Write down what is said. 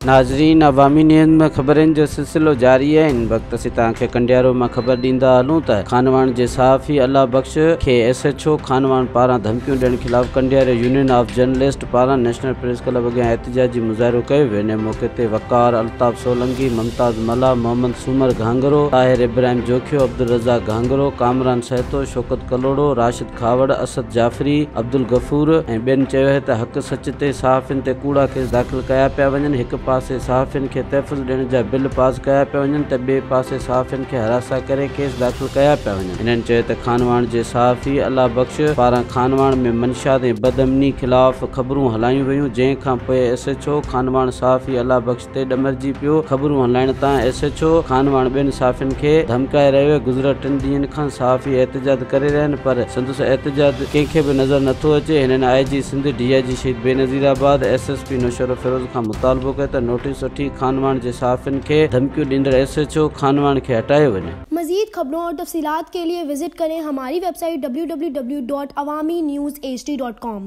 नाज़रीन, अवामी न्यूज़ में ख़बरनि जो सिलसिलो जारी है। इन वक्त असीं तव्हांखे कडंडियारो मां ख़बर ॾींदा हलूं त खानवाहण जे सहाफ़ी अल्लाह बख्श खे SHO खानवाहण पारां धमकियूं ॾियण ख़िलाफ़ कडंडियारो यूनियन ऑफ जर्नलिस्ट पारां नेशनल प्रेस क्लब अॻियां एहतिजाजी मुज़ाहिरो कयो वियो। इन मौक़े ते वक़ार, अल्ताफ़ सोलंकी, मुमताज़ मला, मोहम्मद सूमर घांगरो, ताहिर इब्राहिम जोखियो, अब्दुल रज़ाक घांगरो, कामरान सहतो, शौकत कलोड़ो, राशिद खावड़, असद जाफरी, अब्दुल गफूर ऐं ॿियनि चयो है त हक़ सच ते सहाफ़ियुनि ते कूड़ा केस दाख़िल कया पिया वञनि। हिकु पासे सहाफ़ियुनि खे तहफ़ुज़ ॾियण जा बिल पास कया पिया वञनि त ॿिए पासे सहाफ़ियुनि खे हरासा करे केस दाख़िल कया पिया वञनि। हिननि चयो त खानवाहण जे सहाफ़ी अल्लाह बख्श पारां खानवाहण में मनशात ऐं बदअमनी ख़िलाफ़ ख़बरूं हलायूं वयूं, जंहिंखां पोइ SHO खानवाहण सहाफ़ी अल्लाह बख्श ते ॾमरजी पियो। ख़बरूं हलाइण तां SHO खानवाहण ॿियनि सहाफ़ियुनि खे धमकाए रहियो। गुज़िरियल 3 ॾींहंनि खां सहाफ़ी एहतिजाज करे रहिया आहिनि, पर संदसि एहतिजाज कंहिंखे बि नज़र नथो अचे। हिननि IG सिंध, DIG शहीद बेनज़ीराबाद, SSP नौशर फिरोज़ खां मुतालबो कयो त नोटिस वठी खानवाहण जे सहाफ़ियुनि खे धमकियूं ॾींदड़ SHO खानवाहण खे हटायो वञे। मज़ीद खबरों और तफसीलात के लिए विजिट करें हमारी वेबसाइट www.awamiNewsHD.com।